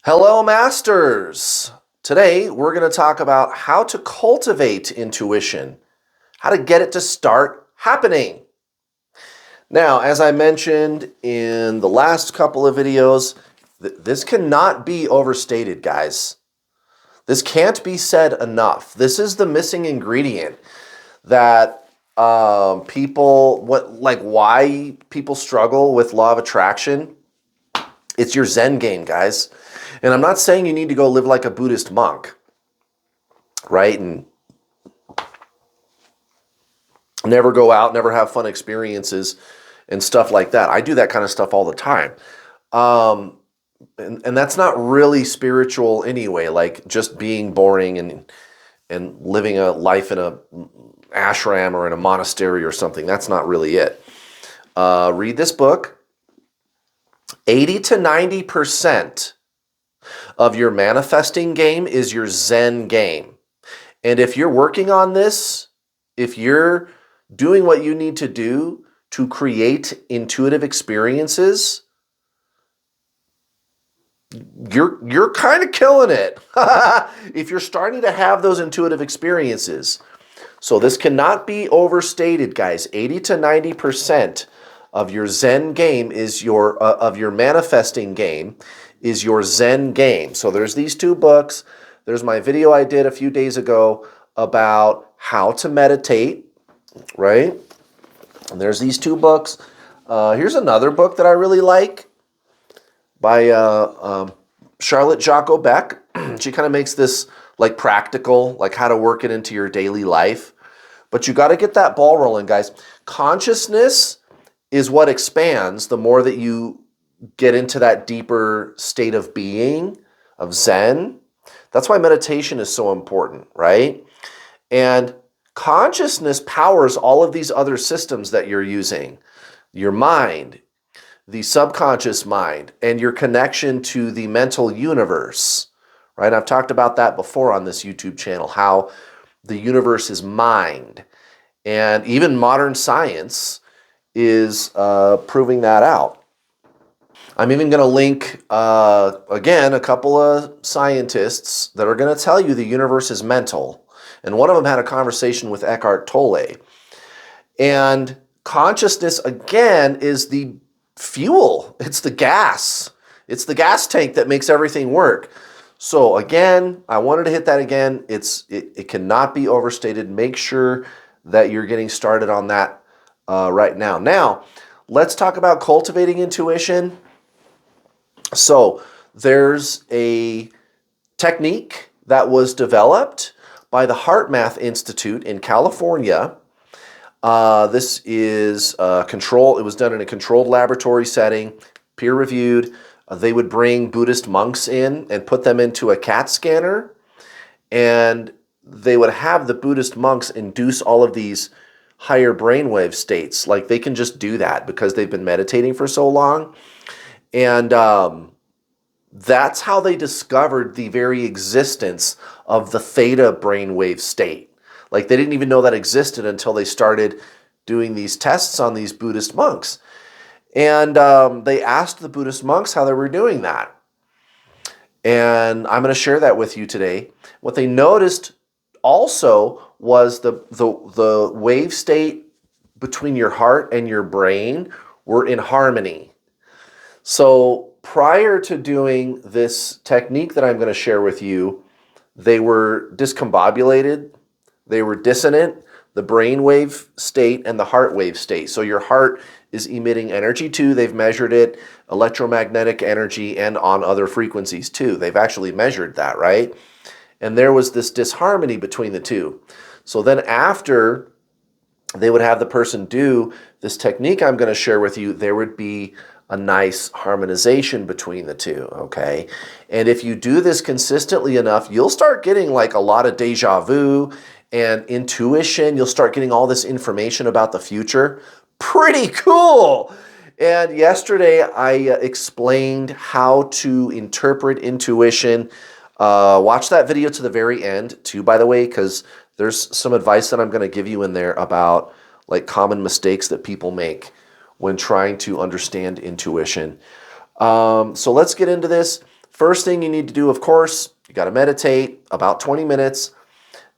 Hello, Masters! Today, we're going to talk about how to cultivate intuition, how to get it to start happening. Now, as I mentioned in the last couple of videos, this cannot be overstated, guys. This can't be said enough. This is the missing ingredient that why people struggle with law of attraction. It's your Zen game, guys. And I'm not saying you need to go live like a Buddhist monk, right? And never go out, never have fun experiences and stuff like that. I do that kind of stuff all the time. And that's not really spiritual anyway, like just being boring and living a life in a ashram or in a monastery or something. That's not really it. Read this book. 80 to 90% of your manifesting game is your Zen game. And if you're working on this, if you're doing what you need to do to create intuitive experiences, you're kind of killing it. If you're starting to have those intuitive experiences. So this cannot be overstated, guys. 80 to 90% of your Zen game is of your manifesting game is your Zen game. So there's these two books. There's my video I did a few days ago about how to meditate, right? And there's these two books. Here's another book that I really like by Charlotte Jocko Beck. She kind of makes this like practical, like how to work it into your daily life. But you got to get that ball rolling, guys. Consciousness is what expands the more that you get into that deeper state of being, of Zen. That's why meditation is so important, right? And consciousness powers all of these other systems that you're using. Your mind, the subconscious mind, and your connection to the mental universe, right? I've talked about that before on this YouTube channel, how the universe is mind. And even modern science is proving that out. I'm even going to link, again, a couple of scientists that are going to tell you the universe is mental. And one of them had a conversation with Eckhart Tolle. And consciousness, again, is the fuel. It's the gas. It's the gas tank that makes everything work. So again, I wanted to hit that again. It cannot be overstated. Make sure that you're getting started on that right now. Now, let's talk about cultivating intuition. So there's a technique that was developed by the Heart Math Institute in California. This is control. It was done in a controlled laboratory setting, peer-reviewed. They would bring Buddhist monks in and put them into a CAT scanner, and they would have the Buddhist monks induce all of these higher brainwave states. Like they can just do that because they've been meditating for so long. And that's how they discovered the very existence of the theta brainwave state. Like they didn't even know that existed until they started doing these tests on these Buddhist monks. And they asked the Buddhist monks how they were doing that. And I'm going to share that with you today. What they noticed also was the wave state between your heart and your brain were in harmony. So prior to doing this technique that I'm going to share with you, they were discombobulated, they were dissonant, the brainwave state and the heart wave state. So your heart is emitting energy too. They've measured it, electromagnetic energy, and on other frequencies too. They've actually measured that, right? And there was this disharmony between the two. So then after they would have the person do this technique I'm going to share with you, there would be a nice harmonization between the two, okay? And if you do this consistently enough, you'll start getting like a lot of deja vu and intuition. You'll start getting all this information about the future. Pretty cool! And yesterday I explained how to interpret intuition. Watch that video to the very end too, by the way, because there's some advice that I'm going to give you in there about like common mistakes that people make when trying to understand intuition. So let's get into this. First thing you need to do, of course, you got to meditate about 20 minutes.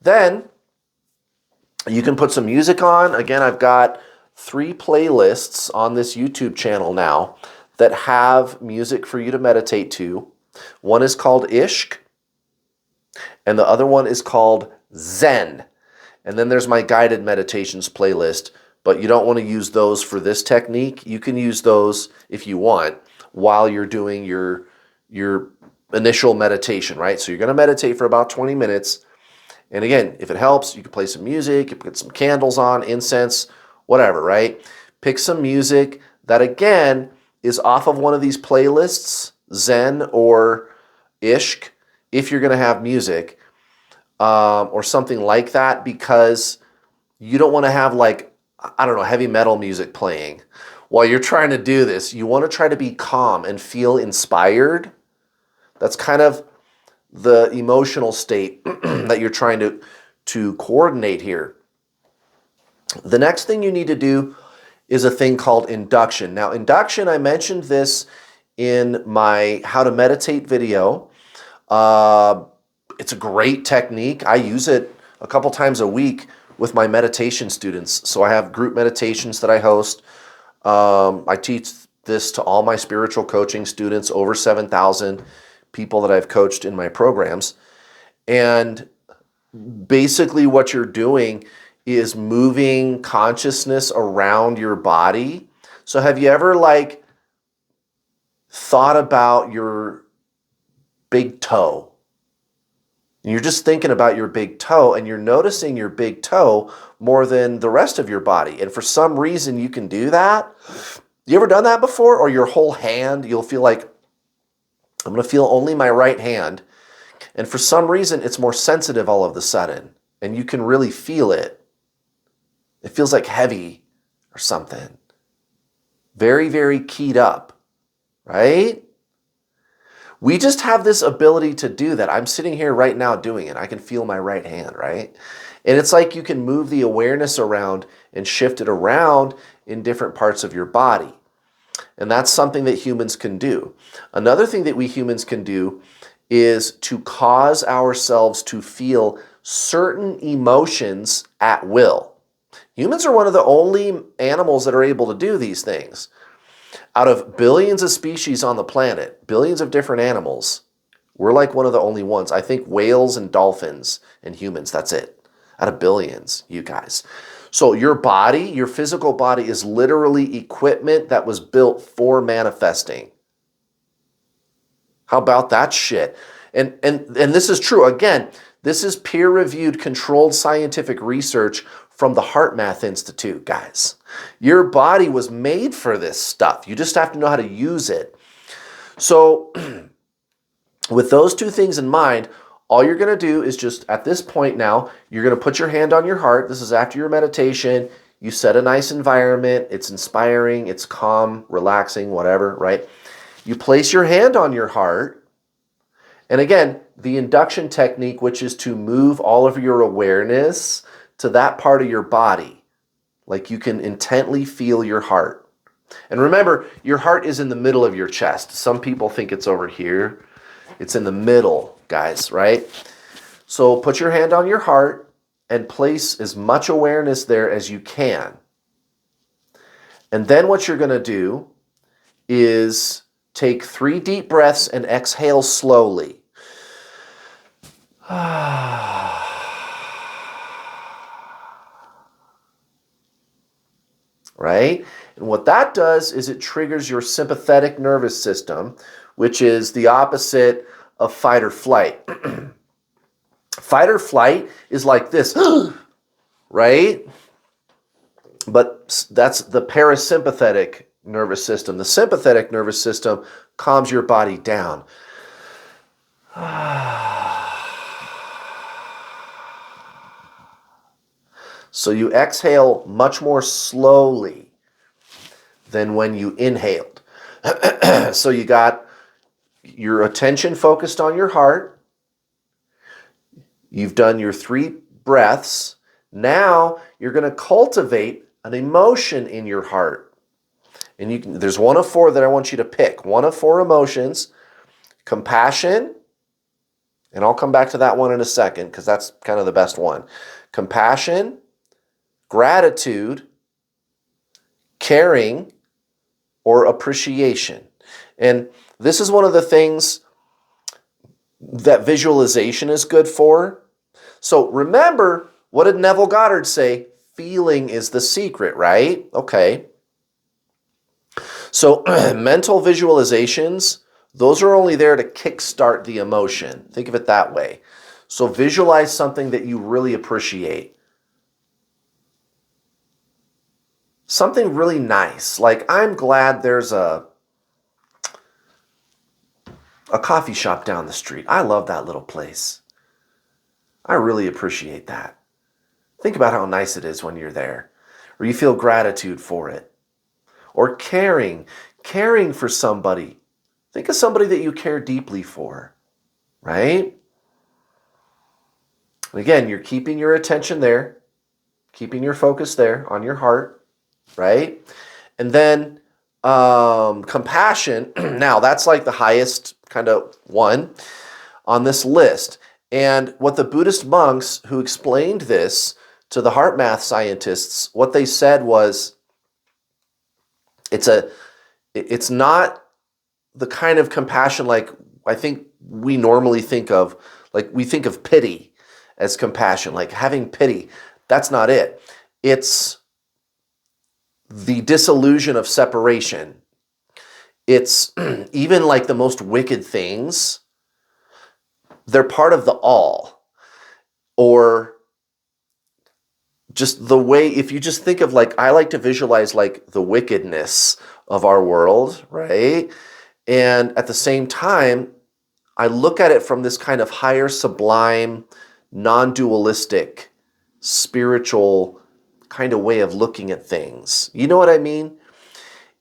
Then you can put some music on. Again, I've got 3 playlists on this YouTube channel now that have music for you to meditate to. One is called Ishq, and the other one is called Zen. And then there's my guided meditations playlist, but you don't want to use those for this technique. You can use those if you want while you're doing your initial meditation, right? So you're going to meditate for about 20 minutes. And again, if it helps, you can play some music, you can put some candles on, incense, whatever, right? Pick some music that, again, is off of one of these playlists, Zen or Ishq, if you're going to have music, or something like that, because you don't want to have, like, I don't know, heavy metal music playing while you're trying to do this. You want to try to be calm and feel inspired. That's kind of the emotional state that you're trying to coordinate here. The next thing you need to do is a thing called induction. Now, induction, I mentioned this in my How to Meditate video. It's a great technique. I use it a couple times a week with my meditation students. So I have group meditations that I host. I teach this to all my spiritual coaching students, over 7,000 people that I've coached in my programs. And basically what you're doing is moving consciousness around your body. So have you ever, like, thought about your big toe? You're just thinking about your big toe, and you're noticing your big toe more than the rest of your body. And for some reason, you can do that. You ever done that before? Or your whole hand, you'll feel like, I'm going to feel only my right hand. And for some reason, it's more sensitive all of a sudden. And you can really feel it. It feels like heavy or something. Very, very keyed up, right? We just have this ability to do that. I'm sitting here right now doing it. I can feel my right hand, right? And it's like you can move the awareness around and shift it around in different parts of your body. And that's something that humans can do. Another thing that we humans can do is to cause ourselves to feel certain emotions at will. Humans are one of the only animals that are able to do these things. Out of billions of species on the planet, billions of different animals, we're like one of the only ones. I think whales and dolphins and humans, that's it. Out of billions, you guys. So your body, your physical body, is literally equipment that was built for manifesting. How about that shit? And this is true. Again, this is peer-reviewed, controlled scientific research from the Heart Math Institute, guys. Your body was made for this stuff. You just have to know how to use it. So with those two things in mind, all you're going to do is just, at this point now, you're going to put your hand on your heart. This is after your meditation. You set a nice environment. It's inspiring. It's calm, relaxing, whatever, right? You place your hand on your heart. And again, the induction technique, which is to move all of your awareness to that part of your body. Like you can intently feel your heart. And remember, your heart is in the middle of your chest. Some people think it's over here. It's in the middle, guys, right? So put your hand on your heart and place as much awareness there as you can. And then what you're going to do is take 3 deep breaths and exhale slowly. Right? And what that does is it triggers your sympathetic nervous system, which is the opposite of fight or flight. Fight or flight is like this, right? But that's the parasympathetic nervous system. The sympathetic nervous system calms your body down. So you exhale much more slowly than when you inhaled. So you got your attention focused on your heart. You've done your 3 breaths. Now you're going to cultivate an emotion in your heart. And there's one of 4 that I want you to pick. One of 4 emotions. Compassion, and I'll come back to that one in a second because that's kind of the best one. Compassion, gratitude, caring, or appreciation. And this is one of the things that visualization is good for. So remember, what did Neville Goddard say? Feeling is the secret, right? Okay. So mental visualizations, those are only there to kickstart the emotion. Think of it that way. So visualize something that you really appreciate. Something really nice. Like, I'm glad there's a coffee shop down the street. I love that little place. I really appreciate that. Think about how nice it is when you're there, or you feel gratitude for it. Or caring for somebody. Think of somebody that you care deeply for, right? And again, you're keeping your attention there, keeping your focus there on your heart, right? And then compassion, now that's like the highest kind of one on this list. And what the Buddhist monks who explained this to the heart math scientists, what they said was, it's not the kind of compassion like I think we normally think of. Like, we think of pity as compassion, like having pity. That's not it. It's the disillusion of separation. It's even like the most wicked things, they're part of the all. Or just the way, if you just think of, like, I like to visualize like the wickedness of our world, right? And at the same time, I look at it from this kind of higher, sublime, non-dualistic, spiritual kind of way of looking at things. You know what I mean?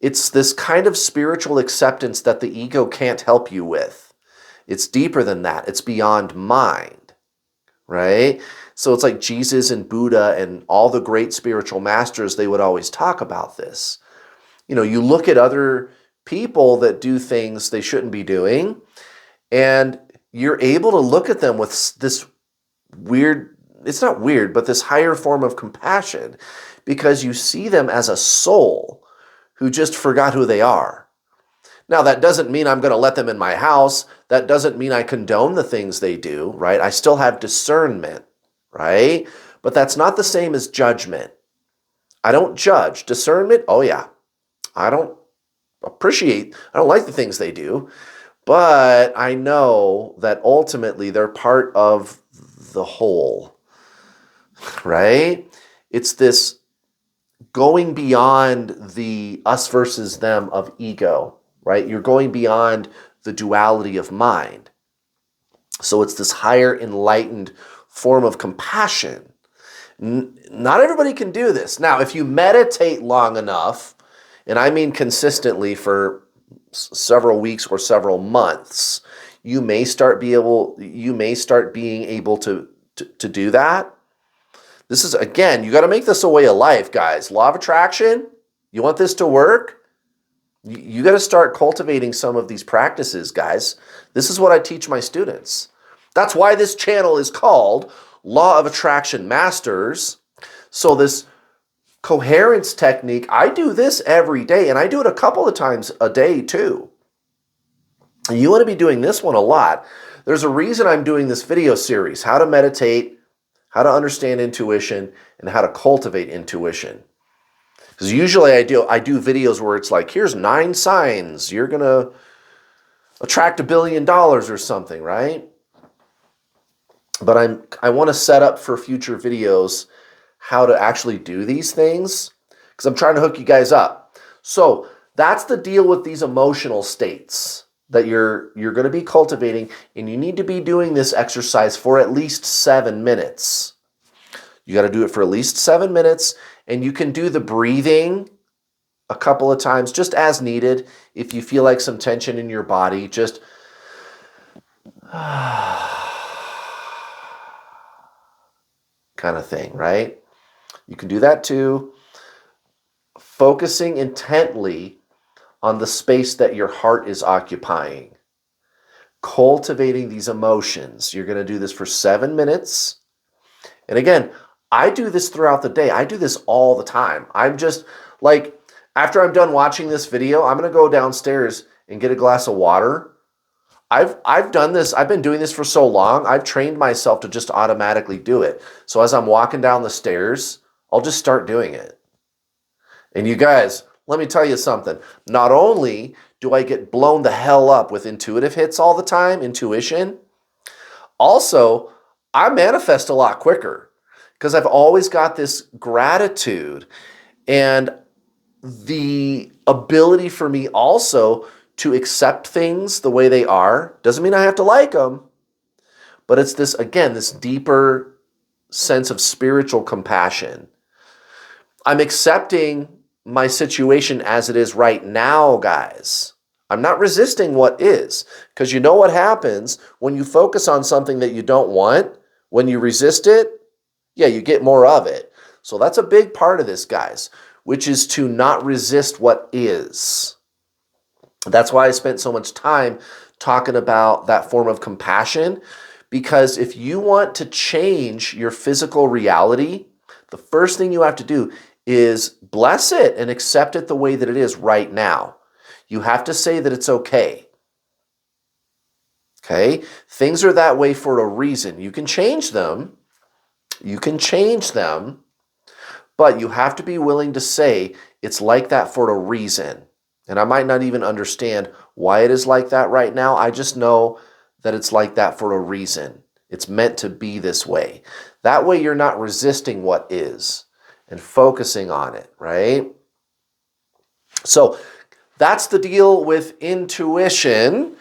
It's this kind of spiritual acceptance that the ego can't help you with. It's deeper than that. It's beyond mind, right? So it's like Jesus and Buddha and all the great spiritual masters, they would always talk about this. You know, you look at other people that do things they shouldn't be doing, and you're able to look at them with this weird, it's not weird, but this higher form of compassion, because you see them as a soul who just forgot who they are. Now, that doesn't mean I'm going to let them in my house. That doesn't mean I condone the things they do, right? I still have discernment, right? But that's not the same as judgment. I don't judge. Discernment, oh yeah. I don't like the things they do, but I know that ultimately they're part of the whole, right? It's this going beyond the us versus them of ego, right? You're going beyond the duality of mind. So it's this higher enlightened form of compassion. Not everybody can do this. Now, if you meditate long enough, and I mean consistently for several weeks or several months, you may start being able to do that. This is, again, you got to make this a way of life, guys. Law of attraction, you want this to work? You got to start cultivating some of these practices, guys. This is what I teach my students. That's why this channel is called Law of Attraction Masters. So this coherence technique, I do this every day, and I do it a couple of times a day too. And you want to be doing this one a lot. There's a reason I'm doing this video series, how to meditate, how to understand intuition, and how to cultivate intuition. Because usually I do videos where it's like, here's 9 signs you're going to attract $1 billion or something, right? But I want to set up for future videos how to actually do these things, because I'm trying to hook you guys up. So that's the deal with these emotional states that you're going to be cultivating, and you need to be doing this exercise for at least 7 minutes. You got to do it for at least 7 minutes, and you can do the breathing a couple of times just as needed. If you feel like some tension in your body, just kind of thing, right? You can do that too. Focusing intently on the space that your heart is occupying. cultivating these emotions. You're going to do this for 7 minutes. And again, I do this throughout the day. I do this all the time. I'm just like, after I'm done watching this video, I'm going to go downstairs and get a glass of water. I've done this. I've been doing this for so long. I've trained myself to just automatically do it. So as I'm walking down the stairs, I'll just start doing it. And you guys, let me tell you something. Not only do I get blown the hell up with intuitive hits all the time, intuition, also, I manifest a lot quicker because I've always got this gratitude and the ability for me also to accept things the way they are. Doesn't mean I have to like them, but it's this, again, this deeper sense of spiritual compassion. I'm accepting my situation as it is right now, guys. I'm not resisting what is, because you know what happens when you focus on something that you don't want, when you resist it, yeah, you get more of it. So that's a big part of this, guys, which is to not resist what is. That's why I spent so much time talking about that form of compassion, because if you want to change your physical reality, the first thing you have to do is bless it and accept it the way that it is right now. You have to say that it's okay. Okay? Things are that way for a reason. You can change them. You can change them, but you have to be willing to say it's like that for a reason. And I might not even understand why it is like that right now. I just know that it's like that for a reason. It's meant to be this way. That way you're not resisting what is and focusing on it, right? So that's the deal with intuition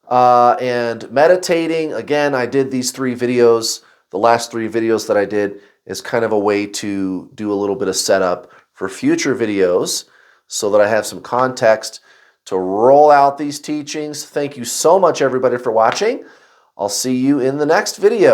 and meditating. Again, I did these 3 videos. The last 3 videos that I did is kind of a way to do a little bit of setup for future videos so that I have some context to roll out these teachings. Thank you so much, everybody, for watching. I'll see you in the next video.